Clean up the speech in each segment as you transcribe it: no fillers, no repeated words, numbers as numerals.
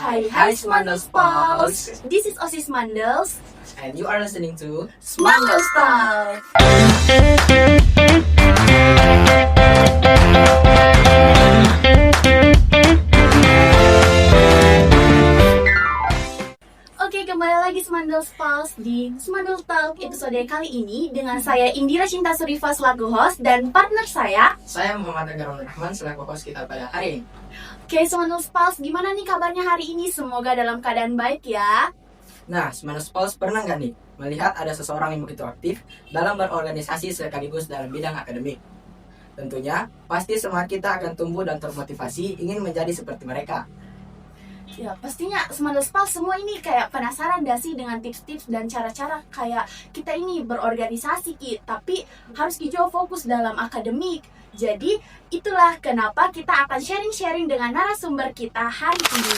Hai Smandels Pals. This is Osis Mandels. And you are listening to Smandels Talk. Oke, kembali lagi Smandels Pals di Smandels Talk episode kali ini dengan saya Indira Cinta Surifa selaku host dan partner saya Muhammad Agar Rahman selaku host kita pada hari ini. Oke, Smandels Pals, gimana nih kabarnya hari ini? Semoga dalam keadaan baik ya. Nah, Smandels Pals pernah nggak nih melihat ada seseorang yang begitu aktif dalam berorganisasi sekaligus dalam bidang akademik? Tentunya, pasti semangat kita akan tumbuh dan termotivasi ingin menjadi seperti mereka. Ya, pastinya Smandels Pals semua ini kayak penasaran gak sih dengan tips-tips dan cara-cara kayak kita ini berorganisasi tapi harus hijau fokus dalam akademik. Jadi, itulah kenapa kita akan sharing-sharing dengan narasumber kita hari ini.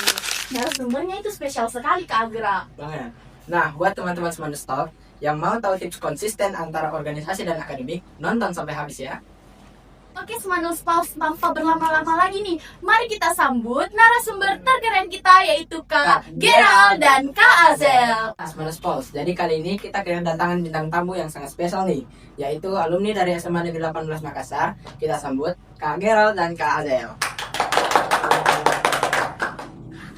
Narasumbernya itu spesial sekali Kak Agra. Banget. Nah, buat teman-teman Smandels Talk yang mau tahu tips konsisten antara organisasi dan akademik, nonton sampai habis ya. Oke, Smandels Pals, tanpa berlama-lama lagi nih, mari kita sambut narasumber terkeren kita yaitu Kak Gerald dan Kak Azel. Smandels Pals, jadi kali ini kita kedatangan bintang tamu yang sangat spesial nih, yaitu alumni dari SMA Negeri 18 Makassar. Kita sambut Kak Gerald dan Kak Azel.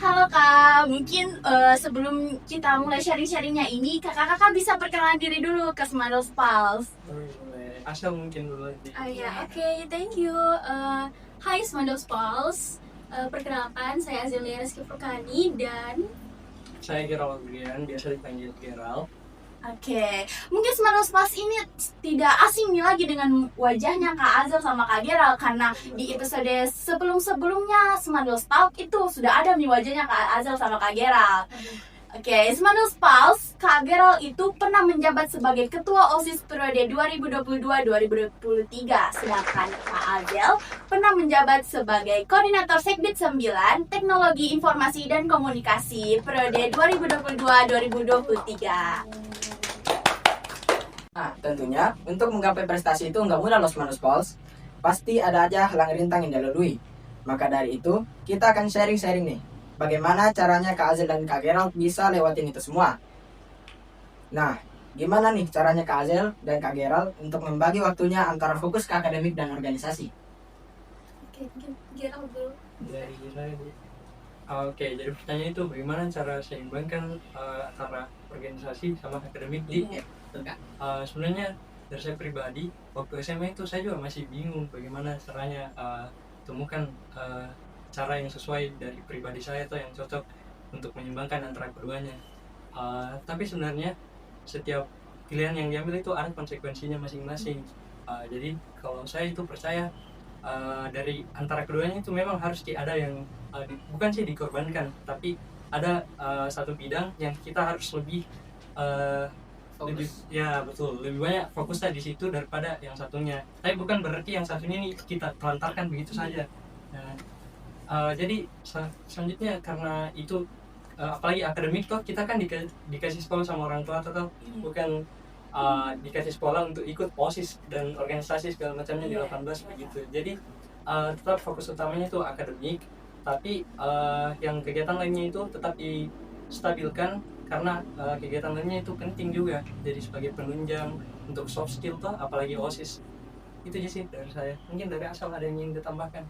Halo Kak, mungkin sebelum kita mulai sharing-sharingnya ini, kakak-kakak bisa perkenalan diri dulu ke Smandels Pals. Asal mungkin dulu. Ya, oke, thank you. Hai Smandels Pals, perkenalkan saya Azelia Rizky Furkani dan Saya Gerald Brian, biasa dipanggil Gerald. Oke, mungkin Smandels Pals ini tidak asing nih lagi dengan wajahnya Kak Azel sama Kak Gerald, karena di episode sebelum-sebelumnya Smandels Talk itu sudah ada nih wajahnya Kak Azel sama Kak Gerald. Oke, Smandels Pals, Kak Gerald itu pernah menjabat sebagai Ketua OSIS periode 2022-2023, sedangkan Kak Azel pernah menjabat sebagai Koordinator Sekdit 9 Teknologi Informasi dan Komunikasi periode 2022-2023. Nah, tentunya untuk menggapai prestasi itu nggak mudah loh Smandels Pals. Pasti ada aja halang rintang yang dilalui. Maka dari itu, kita akan sharing-sharing nih. Bagaimana caranya Kak Azel dan Kak Gerald bisa lewatin itu semua. Nah, gimana nih caranya Kak Azel dan Kak Gerald untuk membagi waktunya antara fokus ke akademik dan organisasi? oke, mungkin Gerald dulu. Dari saya nih. Oke, jadi pertanyaan itu bagaimana cara seimbangkan antara organisasi sama akademik di sebenarnya dari saya pribadi waktu SMA itu saya juga masih bingung bagaimana caranya temukan cara yang sesuai dari pribadi saya atau yang cocok untuk menyeimbangkan antara keduanya. Tapi sebenarnya setiap pilihan yang diambil itu ada konsekuensinya masing-masing. Jadi kalau saya itu percaya dari antara keduanya itu memang harus ada yang bukan sih dikorbankan, tapi ada satu bidang yang kita harus lebih ya betul, lebih banyak fokusnya di situ daripada yang satunya. Tapi bukan berarti yang satunya ini kita telantarkan begitu saja. Nah, jadi selanjutnya karena itu apalagi akademik toh kita kan dikasih sekolah sama orang tua atau bukan dikasih sekolah untuk ikut OSIS dan organisasi segala macamnya di 18 begitu. Jadi tetap fokus utamanya itu akademik, tapi yang kegiatan lainnya itu tetap distabilkan karena kegiatan lainnya itu penting juga. Jadi sebagai penunjang untuk soft skill toh apalagi OSIS. Itu aja sih dari saya. Mungkin dari Asal ada yang ingin ditambahkan.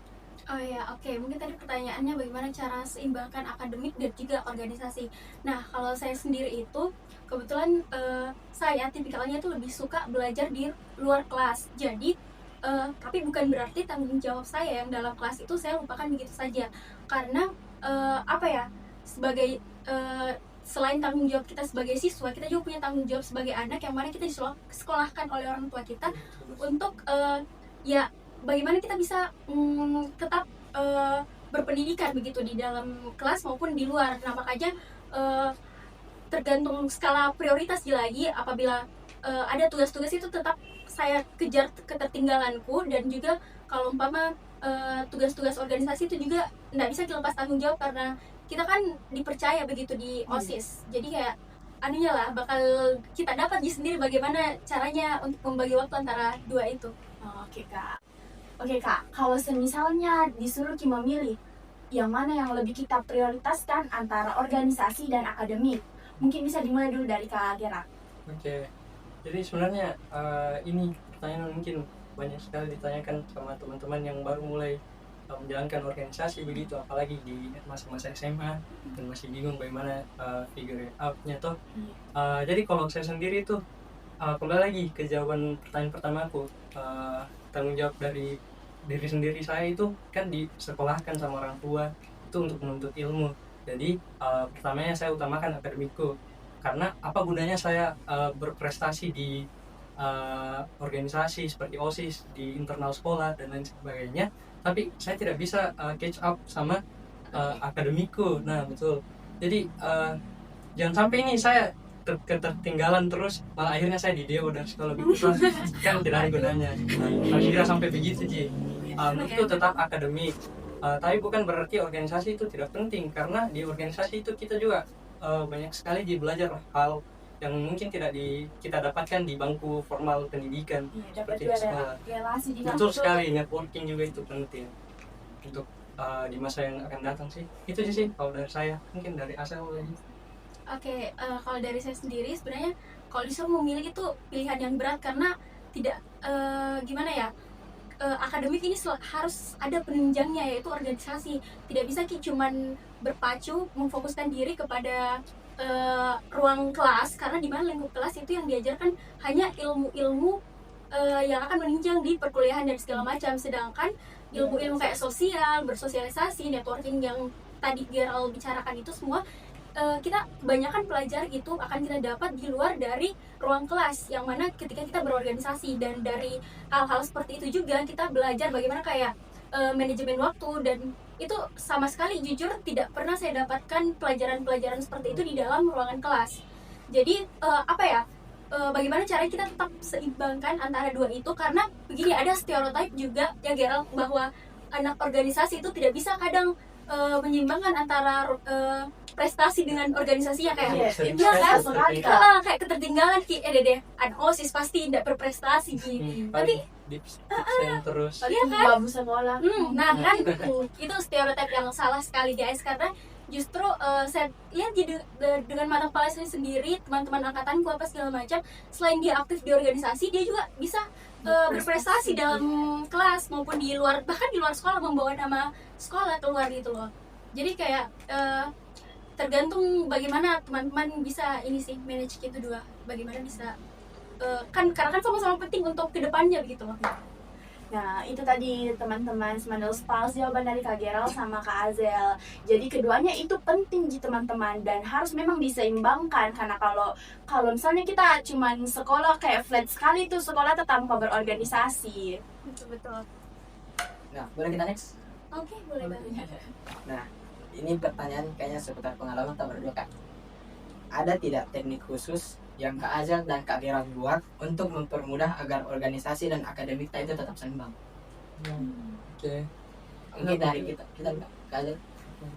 Oh ya, oke. Mungkin tadi pertanyaannya bagaimana cara seimbangkan akademik dan juga organisasi. Nah, kalau saya sendiri itu kebetulan saya tipikalnya tuh lebih suka belajar di luar kelas. Jadi, tapi bukan berarti tanggung jawab saya yang dalam kelas itu saya lupakan begitu saja. Karena sebagai selain tanggung jawab kita sebagai siswa, kita juga punya tanggung jawab sebagai anak yang mana kita disekolahkan oleh orang tua kita untuk bagaimana kita bisa tetap berpendidikan begitu di dalam kelas maupun di luar. Nah, makanya tergantung skala prioritas lagi. Apabila ada tugas-tugas itu tetap saya kejar ketertinggalanku, dan juga kalau umpama tugas-tugas organisasi itu juga tidak bisa dilepas tanggung jawab karena kita kan dipercaya begitu di OSIS. Jadi kayak anunya lah bakal kita dapat sendiri bagaimana caranya untuk membagi waktu antara dua itu. Oke Kak, kalau misalnya disuruh Ki memilih yang mana yang lebih kita prioritaskan antara organisasi dan akademik? Mungkin bisa dimulai dulu dari Kak Gera. Oke, jadi sebenarnya ini pertanyaan mungkin banyak sekali ditanyakan sama teman-teman yang baru mulai menjalankan organisasi begitu, apalagi di masa-masa SMA dan masih bingung bagaimana figure out-nya toh. Jadi kalau saya sendiri tuh kembali lagi ke jawaban pertanyaan pertamaku, tanggung jawab dari diri sendiri saya itu kan disekolahkan sama orang tua itu untuk menuntut ilmu. Jadi pertamanya saya utamakan akademikku, karena apa gunanya saya berprestasi di organisasi seperti OSIS, di internal sekolah dan lain sebagainya, tapi saya tidak bisa catch up sama akademikku. Nah betul, jadi jangan sampai ini saya ketertinggalan terus, malah akhirnya saya di Dewa dan sekolah begitu kan tidak ada gunanya. Harus tidak sampai begitu Ji. Itu tetap akademik, tapi bukan berarti organisasi itu tidak penting, karena di organisasi itu kita juga banyak sekali belajar hal yang mungkin tidak kita dapatkan di bangku formal pendidikan Dapat seperti juga di sekolah. ada relasi di Betul kampus. sekali, networking juga itu penting untuk di masa yang akan datang sih. Itu sih kalau dari saya, mungkin dari Asel lagi. Oke, kalau dari saya sendiri sebenarnya kalau disuruh memilih itu pilihan yang berat, karena tidak gimana ya, akademik ini harus ada penunjangnya, yaitu organisasi. Tidak bisa cuman berpacu memfokuskan diri kepada ruang kelas, karena di mana lingkup kelas itu yang diajarkan hanya ilmu-ilmu yang akan menunjang di perkuliahan dan segala macam, sedangkan ilmu-ilmu kayak sosial, bersosialisasi, networking yang tadi Gerald bicarakan itu semua kita kebanyakan pelajari itu akan kita dapat di luar dari ruang kelas, yang mana ketika kita berorganisasi. Dan dari hal-hal seperti itu juga kita belajar bagaimana kayak manajemen waktu, dan itu sama sekali jujur tidak pernah saya dapatkan pelajaran-pelajaran seperti itu di dalam ruangan kelas. Jadi bagaimana caranya kita tetap seimbangkan antara dua itu, karena begini, ada stereotip juga ya Gerald, bahwa anak organisasi itu tidak bisa kadang menyeimbangkan antara prestasi dengan organisasi, ya kayak Iya kan, sekali Kak. kayak ketertinggalan anak OSIS pasti tidak berprestasi gitu. Tapi Tips yang terus. iya kan? Babu sekolah. Nah kan itu stereotip yang salah sekali guys, karena justru saya lihat dengan mata kepala saya sendiri, teman-teman angkatanku apa segala macam, selain dia aktif di organisasi, dia juga bisa berprestasi dalam kelas maupun di luar, bahkan di luar sekolah, membawa nama sekolah keluar gitu loh. Jadi kayak tergantung bagaimana teman-teman bisa ini sih manage gitu dua, bagaimana bisa karena kan sama-sama penting untuk kedepannya begitu loh. Nah, itu tadi teman-teman Semandel Pulse jawaban dari Kak Gerald sama Kak Azel. Jadi keduanya itu penting di teman-teman, dan harus memang diseimbangkan, karena kalau misalnya kita cuman sekolah kayak flat sekali tuh sekolah tanpa berorganisasi. Betul. Nah, boleh kita next? Oke, boleh banget. Nah, ini pertanyaan kayaknya seputar pengalaman tak berdua Kak. Ada tidak teknik khusus yang Kak Azal dan Kak Gerald buat untuk mempermudah agar organisasi dan akademik kita itu tetap seimbang? Oke. Mungkin dari kita Kak Azal.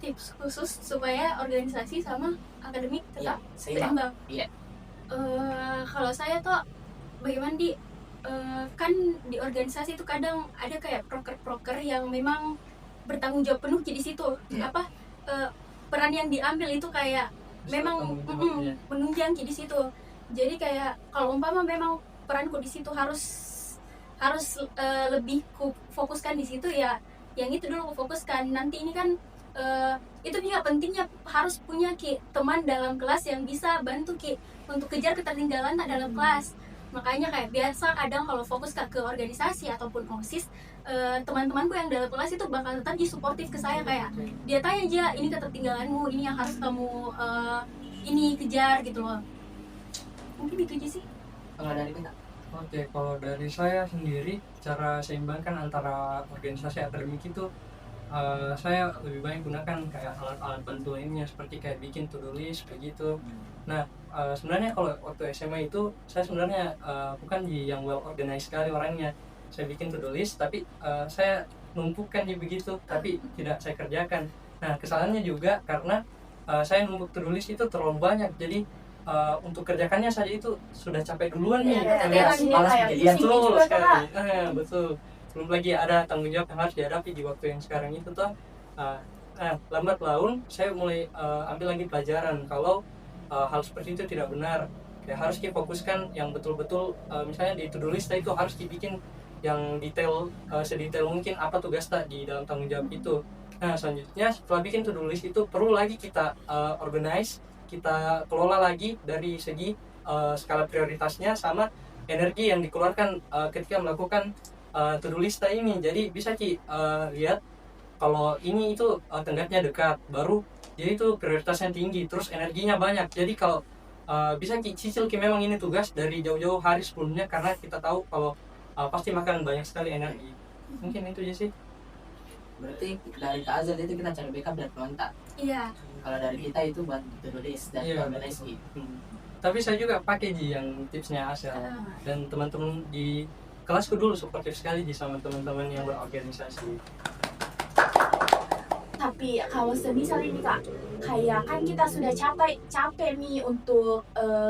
Tips khusus supaya organisasi sama akademik Iya, tetap seimbang. seimbang. Iya. Kalau saya tuh bagaimana kan di organisasi itu kadang ada kayak proker-proker yang memang bertanggung jawab penuh di situ. Iya. Peran yang diambil itu kayak memang menunjang di situ. Jadi kayak kalau umpama memang peranku di situ harus lebih fokuskan di situ, ya yang itu dulu aku fokuskan. Nanti ini kan itu juga pentingnya harus punya teman dalam kelas yang bisa bantu untuk kejar ketertinggalan dalam kelas. Makanya kayak biasa kadang kalau fokus ke organisasi ataupun OSIS, teman-temanku yang dalam kelas itu bakal tetap suportif ke saya, kayak dia tanya aja, ini ketertinggalanmu, ini yang harus kamu ini kejar gitu loh. Mungkin itu aja sih. Kalau dari kita? Oke, kalau dari saya sendiri, cara seimbangkan antara organisasi akademik itu saya lebih baik gunakan kayak alat-alat bantu lainnya, seperti kayak bikin to-do list begitu. Nah, sebenarnya kalau waktu SMA itu saya sebenarnya bukan yang well organized sekali orangnya. Saya bikin to-do list, tapi saya numpukkan begitu, tapi tidak saya kerjakan. Nah, kesalahannya juga karena saya numpuk to-do list itu terlalu banyak, jadi untuk kerjakannya saja itu sudah capek duluan nih, Malas kejadian betul juga, sekali. Kak. Betul. Belum lagi ada tanggung jawab yang harus dihadapi di waktu yang sekarang itu tuh. Nah, lambat laun saya mulai ambil lagi pelajaran kalau hal seperti itu tidak benar. Kayak harus kita fokuskan yang betul-betul misalnya di to-do list itu harus dibikin yang detail, sedetail mungkin apa tugas di dalam tanggung jawab itu. Nah, selanjutnya setelah bikin to-do list itu perlu lagi kita organize, kita kelola lagi dari segi skala prioritasnya sama energi yang dikeluarkan ketika melakukan to-do list ini. Jadi bisa lihat kalau ini itu tenggatnya dekat, baru jadi itu prioritasnya tinggi, terus energinya banyak. Jadi kalau bisa cicil memang ini tugas dari jauh-jauh hari sebelumnya, karena kita tahu kalau pasti makan banyak sekali energi. Mungkin itu aja sih. Berarti dari Kak Azal itu kita cari backup dari kontak. Iya. Kalau dari kita itu buat to-do list dan Iya. organize gitu. Tapi saya juga pakai yang tipsnya Asel, dan teman-teman di kelasku dulu suportif sekali sama teman-teman yang berorganisasi. Tapi kalau semisal ini Kak, kayak kan kita sudah capek nih untuk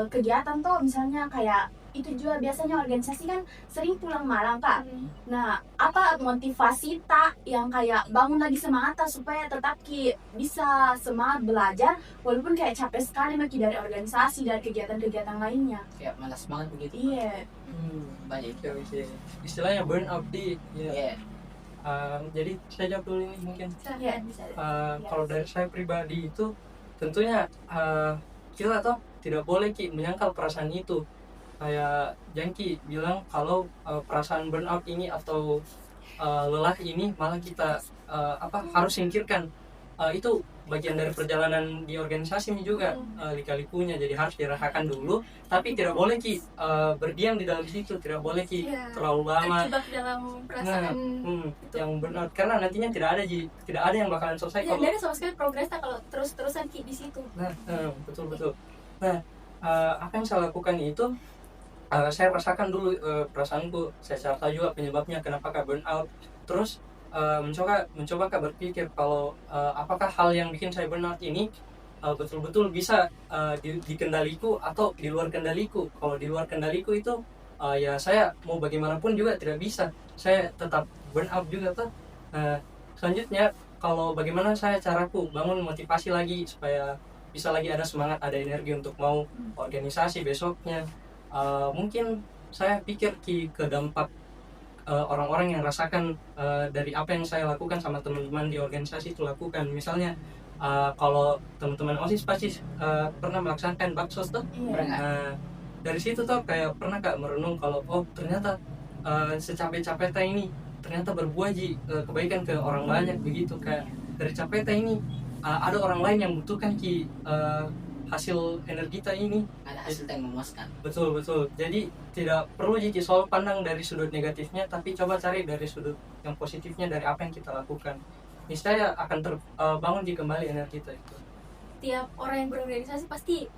kegiatan tuh, misalnya kayak itu juga biasanya organisasi kan sering pulang malam Kak. Nah, apa motivasi tak yang kayak bangun lagi semangat tak supaya tetap bisa semangat belajar walaupun kayak capek sekali maki dari organisasi dan kegiatan-kegiatan lainnya. Kayak malas banget begitu. Iya. Banyak. Istilahnya burnout di. Iya. Jadi saya jawab dulu ini mungkin. Iya, bisa. Kalau dari saya pribadi itu tentunya kita tuh tidak boleh menyangkal perasaan itu. Kayak Jangki bilang kalau perasaan burnout ini atau lelah ini malah kita harus singkirkan. Itu bagian dari perjalanan di organisasi ini juga lika-likunya, jadi harus dirasakan dulu, tapi tidak boleh berdiam di dalam situ, tidak boleh terlalu lama Terjebak dalam perasaan yang burnout, karena nantinya tidak ada yang bakalan selesai ya, kalau dari sama sekali progresnya kalau terus-terusan di situ. betul. Nah, apa yang saya lakukan itu saya rasakan dulu perasaanku, saya cerita juga penyebabnya kenapa burnout, terus mencoba berpikir kalau apakah hal yang bikin saya burnout ini betul-betul bisa dikendaliku atau di luar kendaliku. Kalau di luar kendaliku itu ya saya mau bagaimanapun juga tidak bisa, saya tetap burnout juga tuh. Selanjutnya kalau bagaimana caraku bangun motivasi lagi supaya bisa lagi ada semangat, ada energi untuk mau organisasi besoknya. Mungkin saya pikir ke dampak orang-orang yang rasakan dari apa yang saya lakukan sama teman-teman di organisasi itu lakukan. Misalnya kalau teman-teman OSIS pasti pernah melaksanakan baksos tuh. Dari situ tuh kayak pernah Kak merenung kalau ternyata secapek-capek ini ternyata berbuah kebaikan ke orang banyak begitu. Kayak dari capek ini ada orang lain yang butuhkan hasil energi kita ini, ada hasil yang memuaskan. Betul. Jadi tidak perlu selalu pandang dari sudut negatifnya, tapi coba cari dari sudut yang positifnya dari apa yang kita lakukan. Niscaya akan terbangun kembali energi kita itu. Tiap orang yang berorganisasi pasti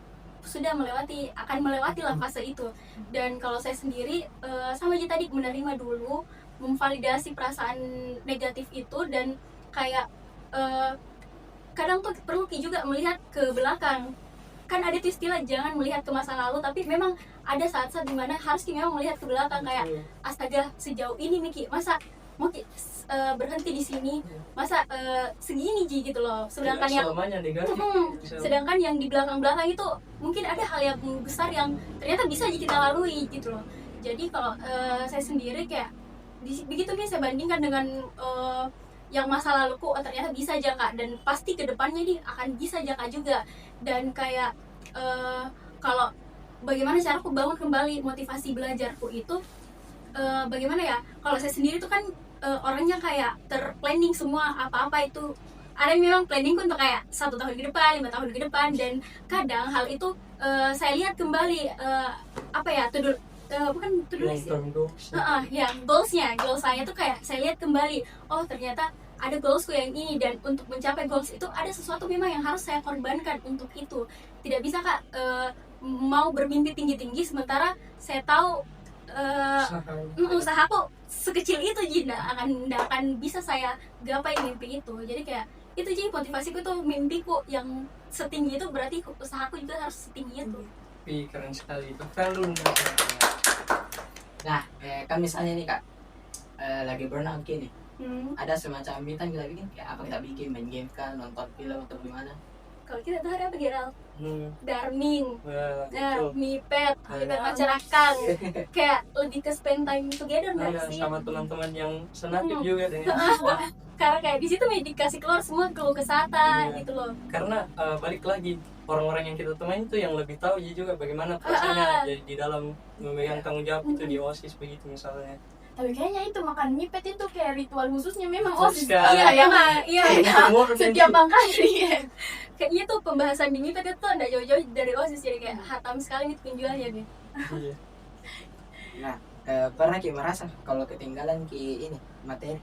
akan melewati lah fase itu. Dan kalau saya sendiri sama aja tadi, menerima dulu, memvalidasi perasaan negatif itu, dan kayak kadang tuh perlu juga melihat ke belakang. Kan ada tuh istilah jangan melihat ke masa lalu, tapi memang ada saat-saat dimana harus memang melihat ke belakang. Kayak astaga, sejauh ini Miki, masa mau berhenti di sini, masa segini gitu loh. Sedangkan sedangkan yang di belakang itu mungkin ada hal yang besar yang ternyata bisa kita lalui gitu loh. Jadi kalau saya sendiri kayak begitu nih, saya bandingkan dengan yang masa laluku, ternyata bisa aja Kak, dan pasti kedepannya nih akan bisa aja Kak juga. Dan kayak kalau bagaimana cara aku bangun kembali motivasi belajarku itu, bagaimana ya, kalau saya sendiri tuh kan orangnya kayak terplanning semua apa-apa itu. Ada yang memang planningku untuk kayak 1 tahun ke depan, 5 tahun ke depan, dan kadang hal itu saya lihat kembali bukan tulis ya, goals saya tuh kayak saya lihat kembali, oh ternyata ada goalsku yang ini, dan untuk mencapai goals itu ada sesuatu memang yang harus saya korbankan untuk itu. Tidak bisa Kak mau bermimpi tinggi-tinggi sementara saya tahu usahaku sekecil itu tidak akan bisa saya gapai mimpi itu. Jadi kayak itu jadi motivasiku tuh, mimpiku yang setinggi itu berarti usahaku juga harus setinggi itu. Keren sekali itu. Value. Nah, kan misalnya nih Kak, lagi burnout gini. Ada semacam meetup kita bikin, kayak apa kita bikin, main game kah, nonton film atau gimana. Kalau kita tuh hari apa Geral? Hmm. Darming, Gitu. mipet, mipet masyarakat, kayak lebih ke spend time together Nah, nggak sih? sama teman-teman yang senatif Hmm. juga dengan kita. Karena kayak di situ dikasih keluar semua keluh kesata Iya. gitu loh. Karena balik lagi orang-orang yang kita temani itu yang lebih tahu juga bagaimana prosesnya jadi di dalam memegang tanggung jawab itu di OSIS begitu misalnya. Tapi kayaknya itu makan mipet itu kayak ritual khususnya memang Khusus OSIS. sekali. Iya, yang Iya, setiap bangkali ya. kayaknya tuh pembahasan di mipet itu nggak jauh-jauh dari OSIS, jadi kayak hatam sekali nih penjualnya nih. Iya. Nah, pernah Ki merasa kalau ketinggalan Ki ini materi?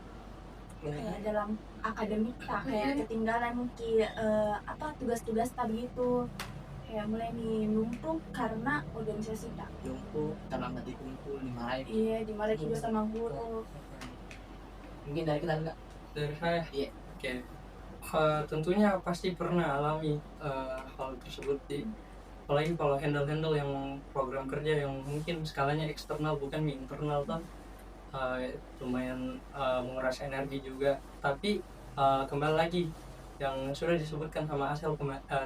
Kayak dalam akademik tak kayak ketinggalan mungkin apa tugas-tugas tak begitu, kayak mulai nih numpuk karena organisasi tak. Lumpuh, terlambat dikumpul, dimarahin. Iya, dimarahin juga sama guru. Mungkin dari kita enggak? Dari saya, Iya. oke. Tentunya pasti pernah alami hal tersebut apalagi kalau handle yang program kerja yang mungkin skalanya eksternal bukan internal tuh lumayan menguras energi juga. Tapi kembali lagi yang sudah disebutkan sama Asel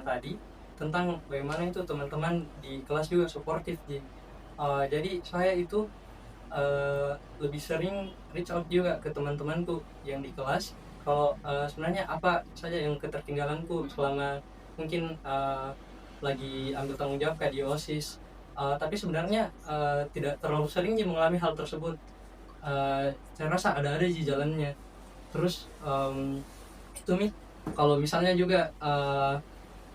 tadi tentang bagaimana itu teman-teman di kelas juga suportif jadi saya itu lebih sering reach out juga ke teman-temanku yang di kelas kalau sebenarnya apa saja yang ketertinggalanku selama mungkin lagi ambil tanggung jawab kayak di OSIS. Tapi sebenarnya tidak terlalu sering mengalami hal tersebut. Saya rasa ada di jalannya. Terus itu nih kalau misalnya juga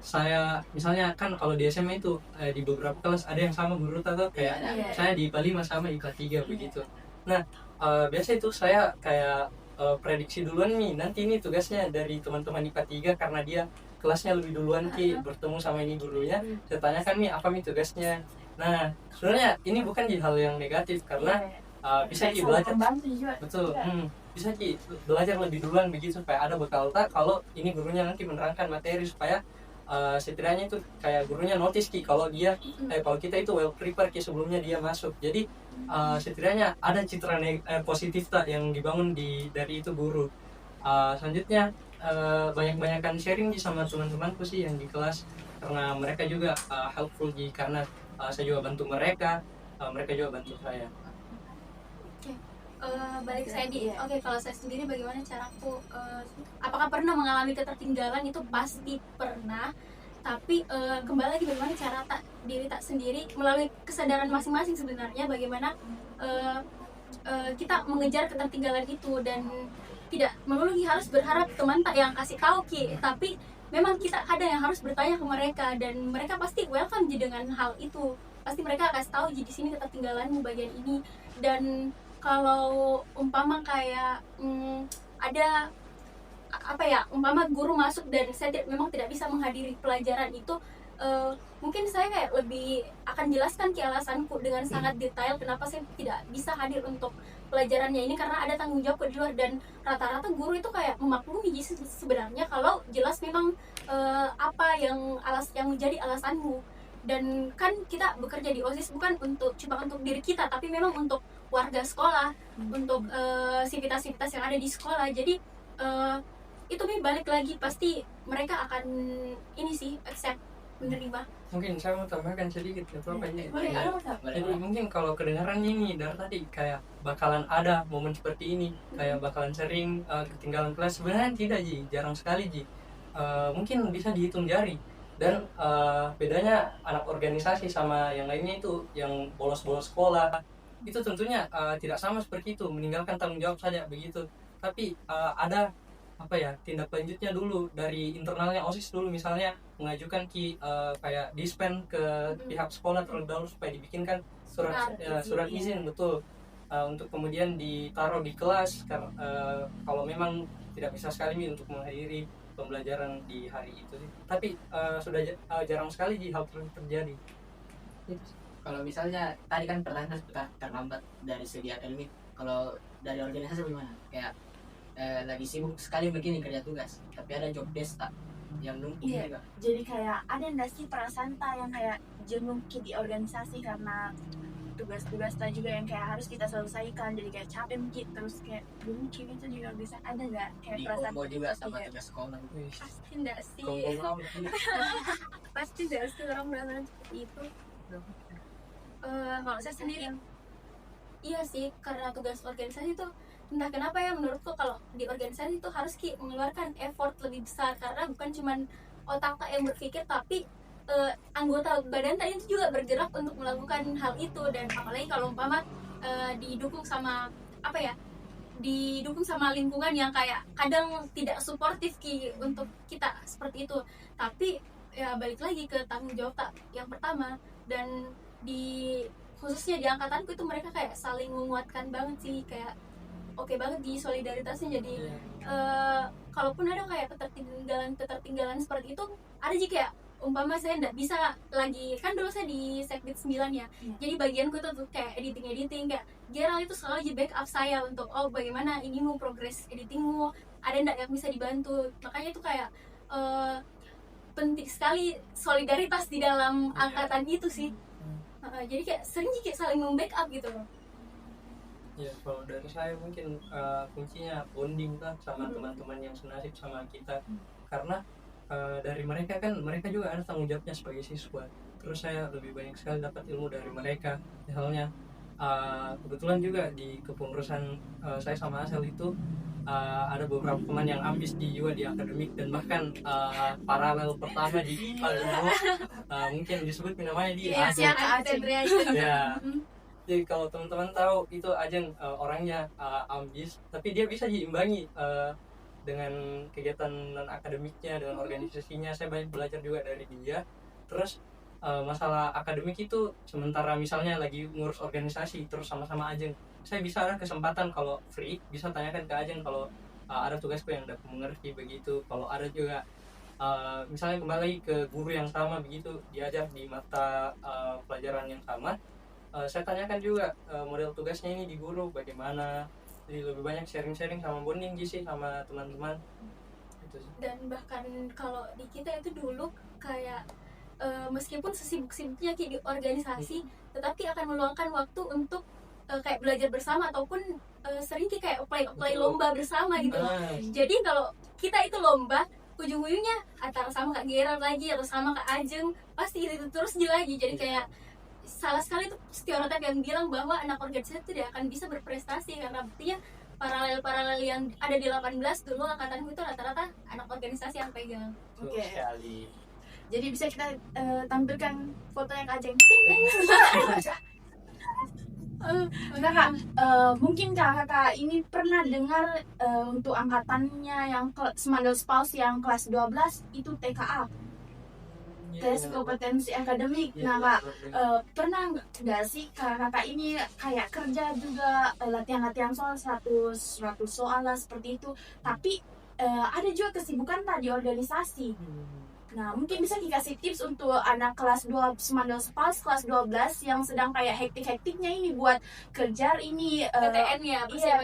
saya misalnya kan kalau di SMA itu di beberapa kelas ada yang sama guru atau kayak Iya. saya di IPA 5 sama IPA 3 begitu. Nah biasa itu saya kayak prediksi duluan nih nanti ini tugasnya dari teman-teman IPA 3 karena dia kelasnya lebih duluan Ki bertemu sama ini gurunya. Saya tanyakan nih apa nih tugasnya. Nah sebenarnya ini bukan di hal yang negatif karena bisa Ki belajar. Membantu juga. Betul. Bisa Ki belajar lebih duluan begitu supaya ada bekal tak kalau ini gurunya nanti menerangkan materi supaya setidaknya itu kayak gurunya notice Ki kalau dia kalau kita itu well prepared Ki sebelumnya dia masuk. Jadi setidaknya ada citra positif tak yang dibangun dari itu guru. Selanjutnya banyak-banyakan sharing sama teman-temanku sih yang di kelas karena mereka juga helpful karena saya juga bantu mereka juga bantu saya. Balik saya di Iya. oke, kalau saya sendiri bagaimana caraku apakah pernah mengalami ketertinggalan? Itu pasti pernah, tapi kembali lagi bagaimana cara diri tak sendiri melalui kesadaran masing-masing sebenarnya bagaimana kita mengejar ketertinggalan itu dan tidak melulu harus berharap teman tak yang kasih tahu Ki, tapi memang kita ada yang harus bertanya ke mereka dan mereka pasti welcome dengan hal itu. Pasti mereka kasih tahu di sini ketertinggalanmu bagian ini. Dan kalau umpama kayak ada apa ya, umpama guru masuk dan saya memang tidak bisa menghadiri pelajaran itu, mungkin saya kayak lebih akan jelaskan alasanku dengan sangat detail kenapa saya tidak bisa hadir untuk pelajarannya ini karena ada tanggung jawab di luar. Dan rata-rata guru itu kayak memaklumi sebenarnya kalau jelas memang apa yang menjadi alasanmu. Dan kan kita bekerja di OSIS bukan cuma untuk diri kita tapi memang untuk warga sekolah, untuk sivitas-sivitas yang ada di sekolah. Jadi itu nih balik lagi pasti mereka akan ini sih accept, menerima. Mungkin saya mau tambahkan sedikit apa ini. Boleh, ada nggak? Jadi mungkin kalau kedengaran ini dari tadi kayak bakalan ada momen seperti ini, kayak bakalan sering ketinggalan kelas. Sebenarnya tidak jarang sekali mungkin bisa dihitung jari. Dan bedanya anak organisasi sama yang lainnya itu yang bolos-bolos sekolah itu tentunya tidak sama seperti itu, meninggalkan tanggung jawab saja begitu. Tapi ada apa ya tindak lanjutnya dulu dari internalnya OSIS dulu, misalnya mengajukan kayak dispen ke pihak sekolah terlebih dahulu supaya dibikinkan surat izin betul untuk kemudian ditaruh di kelas kalau memang tidak bisa sekali untuk menghadiri pembelajaran di hari itu sih. Tapi sudah jarang sekali hal tersebut terjadi. Kalau misalnya tadi kan pertanyaan seputar terlambat dari segi akademik, kalau dari organisasi bagaimana? Kayak lagi sibuk sekali begini kerja tugas, tapi ada job desk tak yang numpuk Iya. juga. Jadi kayak ada nggak sih perasaan tak yang kayak jenuh Ki di organisasi karena tugas-tugas tadi juga yang kayak harus kita selesaikan, jadi kayak capek mungkin, terus kayak mungkin itu juga bisa ada nggak kayak Di perasaan combo juga sama iya. tugas sekolah. Pasti enggak sih, Combo pasti enggak sih orang merasakan seperti itu. Kalau saya sendiri, iya sih, karena tugas organisasi itu entah kenapa ya, menurutku kalau di organisasi itu harus mengeluarkan effort lebih besar, karena bukan cuman otak tak yang berpikir, tapi anggota badan tadi itu juga bergerak untuk melakukan hal itu. Dan apalagi kalau umpama didukung sama apa ya, didukung sama lingkungan yang kayak kadang tidak suportif untuk kita seperti itu. Tapi ya balik lagi ke tanggung jawab tak yang pertama, dan di khususnya di angkatanku itu mereka kayak saling menguatkan banget sih, kayak oke banget di solidaritasnya. Jadi kalaupun ada kayak ketertinggalan seperti itu, ada sih kayak umpama saya nggak bisa lagi, kan dulu saya di Sekbid 9 ya, jadi bagianku tuh kayak editing kayak Gerald itu selalu jadi backup saya untuk bagaimana ini mau progres editingmu, ada nggak yang bisa dibantu. Makanya itu kayak penting sekali solidaritas di dalam angkatan itu sih. Jadi kayak sering kayak saling membackup gitu loh. Ya, kalau dari saya mungkin kuncinya bonding lah sama teman-teman yang senasib sama kita, karena dari mereka juga ada tanggung jawabnya sebagai siswa. Terus saya lebih banyak sekali dapat ilmu dari mereka. Misalnya kebetulan juga di kepengurusan saya sama Asel itu ada beberapa teman yang ambis juga di akademik, dan bahkan paralel pertama di IPA dulu, mungkin disebut namanya di Ajeng. Ya. Jadi kalau teman-teman tahu itu Ajeng orangnya ambis, tapi dia bisa diimbangi dengan kegiatan non akademiknya, dengan organisasinya. Saya banyak belajar juga dari dia. Terus masalah akademik itu, sementara misalnya lagi ngurus organisasi terus sama-sama Ajeng, saya bisa ada kesempatan kalau free bisa tanyakan ke Ajeng kalau ada tugasku yang tidak mengerti begitu. Kalau ada juga misalnya kembali ke guru yang sama begitu, diajar di mata pelajaran yang sama, saya tanyakan juga model tugasnya ini di guru bagaimana. Jadi lebih banyak sharing-sharing sama bonding sih sama teman-teman gitu sih. Dan bahkan kalau di kita itu dulu kayak meskipun sesibuk-sibuknya di organisasi, tetapi akan meluangkan waktu untuk kayak belajar bersama, ataupun sering kayak play lomba bersama gitu. Jadi kalau kita itu lomba, ujung-ujungnya antara sama Kak Gerald lagi atau sama Kak Ajeng, pasti itu terus lagi. Jadi kayak salah sekali tuh stereotip yang bilang bahwa anak organisasi tidak akan bisa berprestasi, karena buktinya paralel yang ada di 18 dulu angkatanku itu rata-rata anak organisasi yang pegang. Oke. Sekali. Jadi bisa kita tampilkan fotonya Kak Ajeng. Ting ting. Nah Kak, mungkin kakak ini pernah dengar untuk angkatannya yang Smandel Spals yang kelas 12 itu TKA, tes kompetensi akademik. Nah Kak, pernah nggak sih kakak ini kayak kerja juga latihan-latihan soal 100 soal lah seperti itu, tapi ada juga kesibukan di organisasi. Nah mungkin bisa dikasih tips untuk anak kelas 2 Smandel Spals kelas 12 yang sedang kayak hektik-hektiknya ini buat kejar ini PTN ya, iya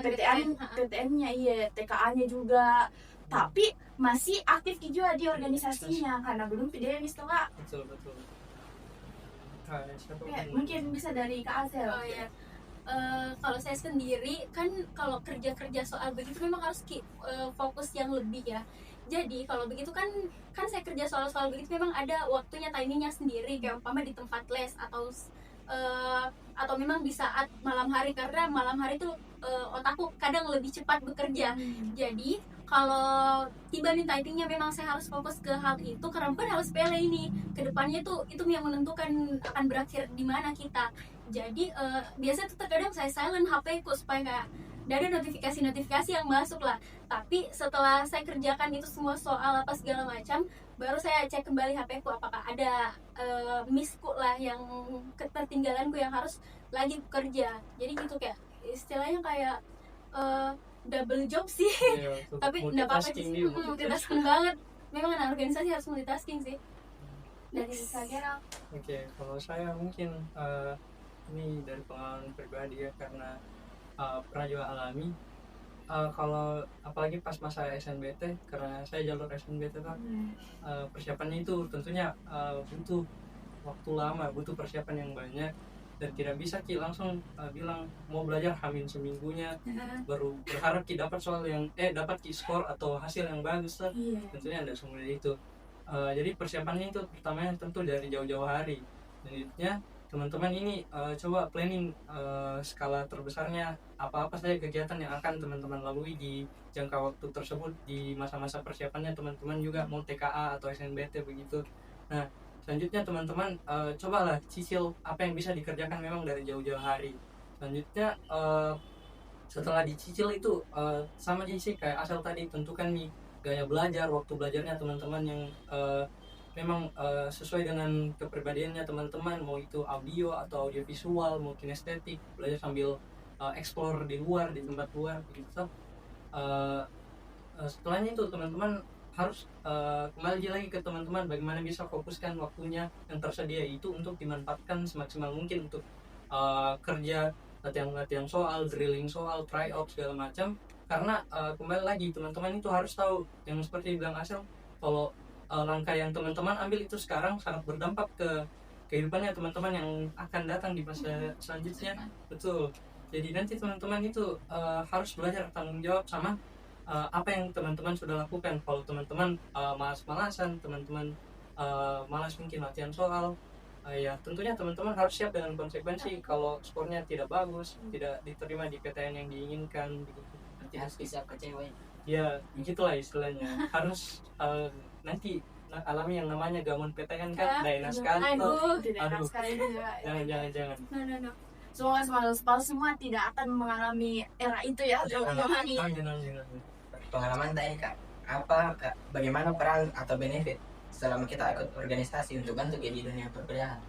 PTN-nya, iya TKA-nya juga, tapi masih aktif juga di organisasinya karena belum PDN setelah. Betul. Mungkin bisa dari Kak Azel. Oh ya, kalau saya sendiri kan kalau kerja soal begitu memang harus fokus yang lebih ya. Jadi kalau begitu kan saya kerja soal begitu memang ada waktunya, timingnya sendiri, kayak umpama di tempat les atau memang di saat malam hari, karena malam hari tuh otakku kadang lebih cepat bekerja. Jadi kalau tiba nih timingnya memang saya harus fokus ke hal itu, karena bukan hal sepele ini, kedepannya itu yang menentukan akan berakhir di mana kita. Jadi biasanya tuh terkadang saya silent HP ku supaya kayak ada notifikasi yang masuk lah. Tapi setelah saya kerjakan itu semua soal apa segala macam, baru saya cek kembali HP ku apakah ada missku lah, yang ketertinggalanku yang harus lagi bekerja. Jadi gitu, kayak istilahnya kayak double job sih. Tapi enggak apa-apa sih, multitasking banget. Memang anak organisasi harus multitasking sih. Dari saya. Oke, kalau saya mungkin ini dari pengalaman pribadi ya, karena pernah juga alami kalau apalagi pas masa SNBT, karena saya jalur SNBT kan persiapannya itu tentunya butuh waktu lama, butuh persiapan yang banyak. dan tidak bisa Ki langsung bilang mau belajar hamil seminggunya baru berharap Ki dapat soal yang dapat Ki skor atau hasil yang bagus lah. Iya. Tentunya ada semuanya itu. Jadi persiapannya itu pertamanya tentu dari jauh-jauh hari. Selanjutnya teman-teman ini coba planning skala terbesarnya apa-apa saja kegiatan yang akan teman-teman lalui di jangka waktu tersebut di masa-masa persiapannya. Teman-teman juga mau TKA atau SNBT begitu. Nah selanjutnya teman-teman cobalah cicil apa yang bisa dikerjakan memang dari jauh-jauh hari. Selanjutnya setelah dicicil itu sama aja sih kayak asal tadi, tentukan nih gaya belajar, waktu belajarnya teman-teman yang memang sesuai dengan kepribadiannya teman-teman, mau itu audio atau audiovisual, mau kinestetik, belajar sambil explore di luar, di tempat luar begitu. Setelahnya itu teman-teman harus kembali lagi ke teman-teman bagaimana bisa fokuskan waktunya yang tersedia itu untuk dimanfaatkan semaksimal mungkin untuk kerja, latihan soal, drilling soal, tryout segala macam. Karena kembali lagi teman-teman itu harus tahu yang seperti bilang Asel, kalau langkah yang teman-teman ambil itu sekarang sangat berdampak ke kehidupannya teman-teman yang akan datang di masa selanjutnya. Betul. Jadi nanti teman-teman itu harus belajar tanggung jawab sama apa yang teman-teman sudah lakukan. Kalau teman-teman malas-malasan, teman-teman malas mungkin latihan soal, ya tentunya teman-teman harus siap dengan konsekuensi kalau skornya tidak bagus, tidak diterima di PTN yang diinginkan begitu. Nanti harus siap kecewa. Ya begitulah istilahnya. Harus nanti alami yang namanya gamon PTN kan, Daenas kantor. Aduh. Tidak enak Aduh. sekali juga. Jangan. No. Semoga Small semua tidak akan mengalami era itu ya. Amin. Pengalaman tadi Kak, bagaimana peran atau benefit selama kita ikut organisasi untuk bantu di dunia perkuliahan?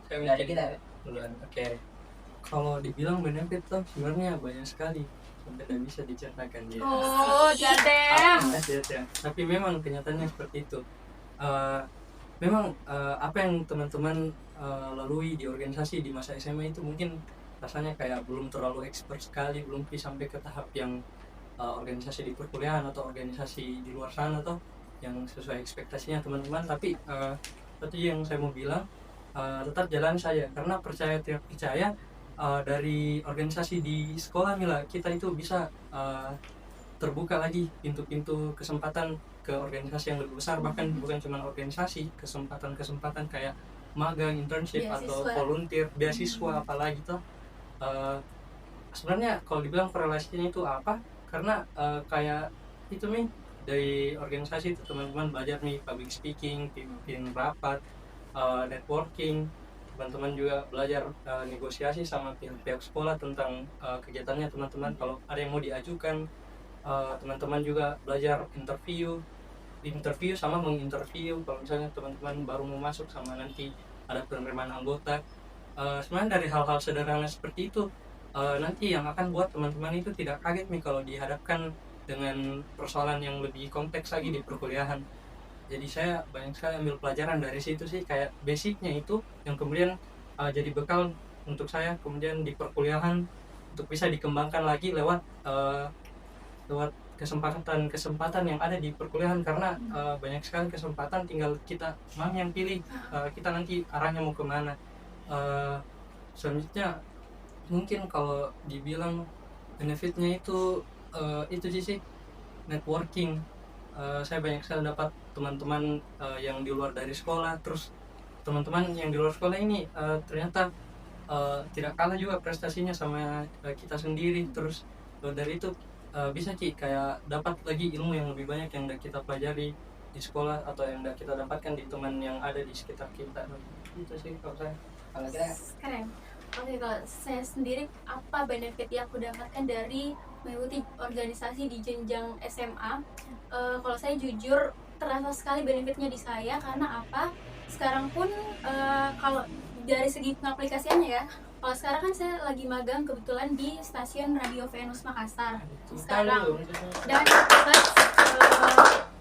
Dari kita duluan. Oke. Kalau dibilang benefit tuh sebenarnya banyak sekali, sampai tidak bisa diceritakan dia. Oh, jadem. Ya. Tapi memang kenyataannya seperti itu. Memang apa yang teman-teman lalui di organisasi di masa SMA itu mungkin rasanya kayak belum terlalu expert sekali, belum sampai ke tahap yang organisasi di perkuliahan atau organisasi di luar sana atau yang sesuai ekspektasinya teman-teman. Tapi itu yang saya mau bilang, tetap jalan saja, karena percaya tidak percaya dari organisasi di sekolah Mila kita itu bisa terbuka lagi pintu-pintu kesempatan ke organisasi yang lebih besar, bahkan bukan cuma organisasi, kesempatan kayak magang, internship, atau volunteer, beasiswa apalagi tuh. Sebenarnya kalau dibilang korelasinya itu apa, karena kayak itu nih dari organisasi itu teman-teman belajar nih public speaking, pimpin rapat, networking, teman-teman juga belajar negosiasi sama pihak sekolah tentang kegiatannya teman-teman. Kalau ada yang mau diajukan, teman-teman juga belajar interview sama menginterview. Kalau misalnya teman-teman baru mau masuk sama nanti ada penerimaan anggota. Sebenarnya dari hal-hal sederhana seperti itu nanti yang akan buat teman-teman itu tidak kaget nih kalau dihadapkan dengan persoalan yang lebih kompleks lagi di perkuliahan. Jadi saya banyak sekali ambil pelajaran dari situ sih, kayak basicnya itu yang kemudian jadi bekal untuk saya kemudian di perkuliahan untuk bisa dikembangkan lagi lewat kesempatan yang ada di perkuliahan. Karena banyak sekali kesempatan, tinggal kita mana yang pilih, kita nanti arahnya mau kemana. Selanjutnya mungkin kalau dibilang benefitnya itu sih networking. Saya banyak sekali dapat teman-teman yang di luar dari sekolah. Terus teman-teman yang di luar sekolah ini ternyata tidak kalah juga prestasinya sama kita sendiri. Terus dari itu bisa kayak dapat lagi ilmu yang lebih banyak yang udah kita pelajari di sekolah atau yang udah kita dapatkan di teman yang ada di sekitar kita. Itu sih kalau saya. Kalau kita Keren. Oke, kalau saya sendiri apa benefit yang aku dapatkan dari mengikuti organisasi di jenjang SMA? Kalau saya jujur terasa sekali benefitnya di saya, karena apa? Sekarang pun kalau dari segi pengaplikasiannya ya, kalau sekarang kan saya lagi magang kebetulan di stasiun Radio Venus Makassar sekarang, dan plus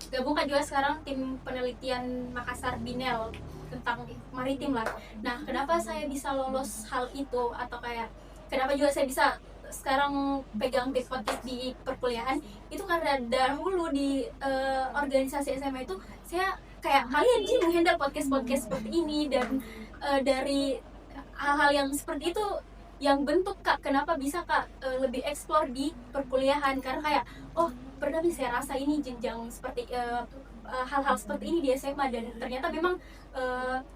gabungkan juga sekarang tim penelitian Makassar Binel tentang maritim lah. Nah, kenapa saya bisa lolos hal itu, atau kayak kenapa juga saya bisa sekarang pegang podcast di perkuliahan, itu karena dahulu di organisasi SMA itu saya kayak kalian sih menghandle podcast seperti ini, dan dari hal-hal yang seperti itu yang bentuk Kak, kenapa bisa Kak lebih explore di perkuliahan, karena kayak oh pernah nih saya rasa ini jenjang seperti hal-hal seperti ini di SMA, dan ternyata memang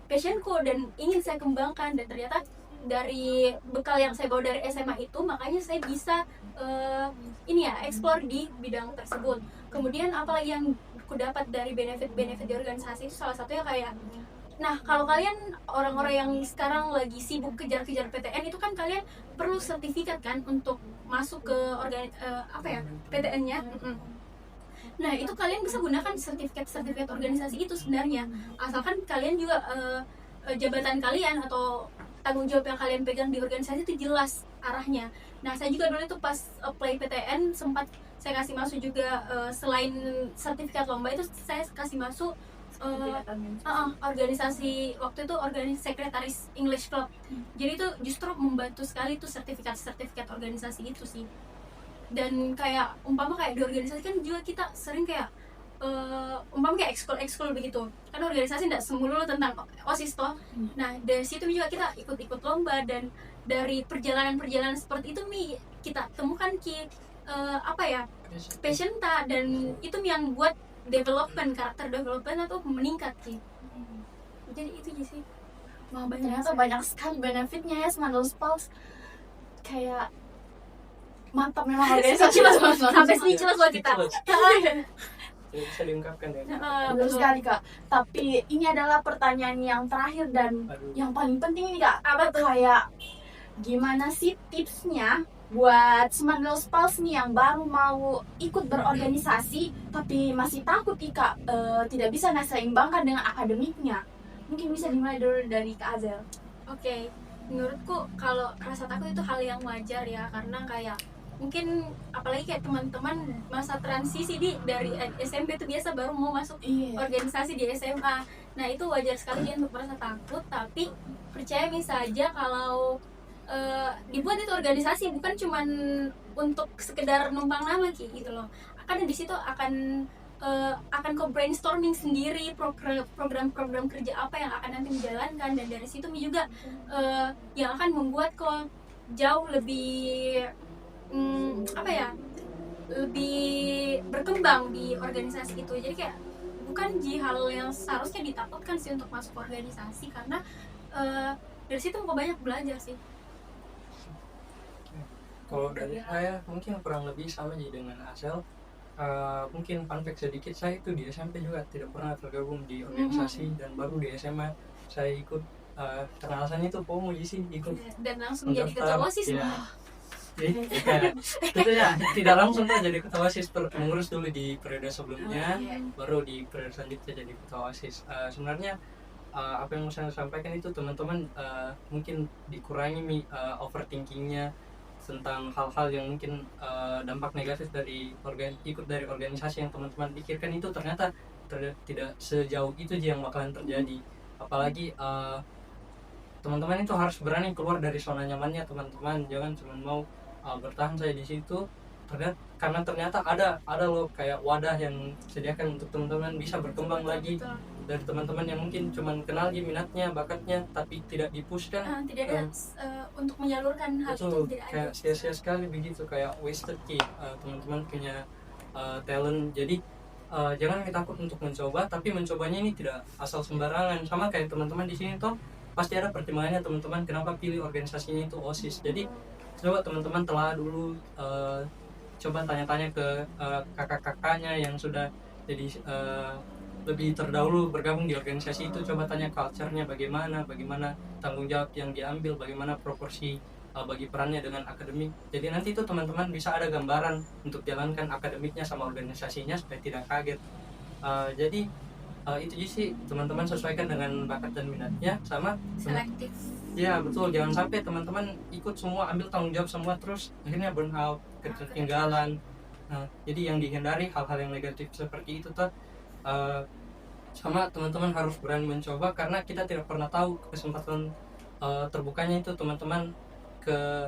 passionku dan ingin saya kembangkan, dan ternyata dari bekal yang saya bawa dari SMA itu makanya saya bisa ini ya explore di bidang tersebut. Kemudian apalagi yang aku dapat dari benefit-benefit di organisasi itu salah satunya kayak, nah kalau kalian orang-orang yang sekarang lagi sibuk kejar-kejar PTN itu kan kalian perlu sertifikat kan untuk masuk ke PTN-nya. Nah itu kalian bisa gunakan sertifikat organisasi itu sebenarnya, asalkan kalian juga jabatan kalian atau tanggung jawab yang kalian pegang di organisasi itu jelas arahnya. Nah saya juga dulu itu pas apply PTN sempat saya kasih masuk juga selain sertifikat lomba itu saya kasih masuk organisasi, waktu itu organisasi sekretaris English Club. Jadi itu justru membantu sekali tuh sertifikat organisasi itu sih. Dan kayak umpama kayak di organisasi kan juga kita sering kayak umpama kayak ekskul begitu kan, organisasi tidak semulus tentang OSIS toh. Nah dari situ juga kita ikut lomba, dan dari perjalanan seperti itu kita temukan passion ta, dan itu yang buat karakter development atau meningkat sih. Jadi itu sih. Wah, ternyata banyak sekali benefitnya ya Smandels Pulse. Kayak mantap memang organisasi sampai speechless buat kita. Tidak bisa diungkapkan ya. Betul sekali Kak. Tapi ini adalah pertanyaan yang terakhir dan yang paling penting ini Kak. Apa tuh kayak gimana sih tipsnya buat Smandels Pulse nih yang baru mau ikut berorganisasi tapi masih takut nih Kak, tidak bisa seimbangkan dengan akademiknya. Mungkin bisa dimulai dulu dari Kak Azel. Oke, menurutku kalau rasa takut itu hal yang wajar ya, karena kayak mungkin apalagi kayak teman-teman masa transisi dari SMP itu biasa baru mau masuk organisasi di SMA. Nah itu wajar sekali dia untuk merasa takut, tapi percaya saja kalau dibuat itu organisasi bukan cuman untuk sekedar numpang nama gitu loh. Akan di situ akan brainstorming sendiri program-program kerja apa yang akan nanti menjalankan, dan dari situ juga yang akan membuat kok jauh lebih lebih berkembang di organisasi itu. Jadi kayak bukan hal yang seharusnya ditakutkan sih untuk masuk organisasi, karena dari situ kok banyak belajar sih. Kalau dari saya mungkin kurang lebih sama sih dengan Asel. Mungkin fun fact sedikit, saya itu di SMP juga tidak pernah tergabung di organisasi, dan baru di SMA saya ikut karena alasannya itu FOMO sih ikut dan langsung jadi ketua OSIS. Jadi tentunya tidak langsung jadi ketua OSIS, mengurus dulu di periode sebelumnya, baru di periode selanjutnya jadi ketua OSIS. Sebenarnya apa yang mau saya sampaikan itu teman-teman mungkin dikurangi overthinkingnya tentang hal-hal yang mungkin dampak negatif dari ikut dari organisasi yang teman-teman pikirkan itu ternyata tidak sejauh itu yang bakalan terjadi. Apalagi teman-teman itu harus berani keluar dari zona nyamannya teman-teman, jangan cuma mau bertahan saya di situ. Karena ternyata ada loh kayak wadah yang sediakan untuk teman-teman bisa berkembang lagi dari teman-teman yang mungkin cuma kenal minatnya, bakatnya, tapi tidak dipushkan, tidak ada untuk menyalurkan hal itu, tidak kayak ada. sia-sia sekali begitu, kayak wasted teman-teman punya talent. Jadi jangan takut untuk mencoba, tapi mencobanya ini tidak asal sembarangan. Sama kayak teman-teman di sini toh pasti ada pertimbangannya teman-teman kenapa pilih organisasinya itu OSIS. Jadi coba teman-teman telah dulu, coba tanya-tanya ke kakak-kakaknya yang sudah jadi lebih terdahulu bergabung di organisasi itu. Coba tanya culture-nya bagaimana tanggung jawab yang diambil, bagaimana proporsi bagi perannya dengan akademik. Jadi nanti itu teman-teman bisa ada gambaran untuk jalankan akademiknya sama organisasinya supaya tidak kaget. Jadi itu sih, teman-teman sesuaikan dengan bakat dan minatnya, sama Selektif. ya betul, jangan sampai teman-teman ikut semua, ambil tanggung jawab semua, terus akhirnya burn out, ketinggalan. Jadi yang dihindari hal-hal yang negatif seperti itu tuh. Sama teman-teman harus berani mencoba, karena kita tidak pernah tahu kesempatan terbukanya itu teman-teman ke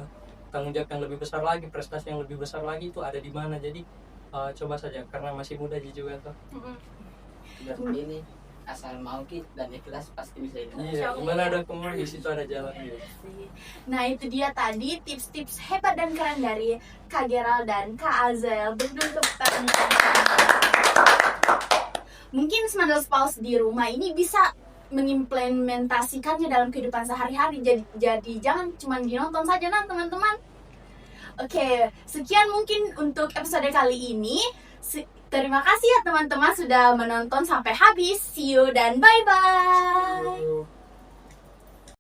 tanggung jawab yang lebih besar lagi, prestasi yang lebih besar lagi itu ada di mana. Jadi coba saja, karena masih muda juga tuh. Dan ini asal mau Ki dan ikhlas pasti bisa itu. Iya, gimana ada kemauan di situ ada jalan. Nah itu dia tadi tips-tips hebat dan keren dari Kak Gerald dan Kak Azel. Berdua tepuk tangan. Mungkin Smandels Pulse di rumah ini bisa mengimplementasikannya dalam kehidupan sehari-hari. Jadi jangan cuma dinonton saja nah teman-teman. Oke, sekian mungkin untuk episode kali ini. Terima kasih ya teman-teman sudah menonton sampai habis. See you dan bye-bye.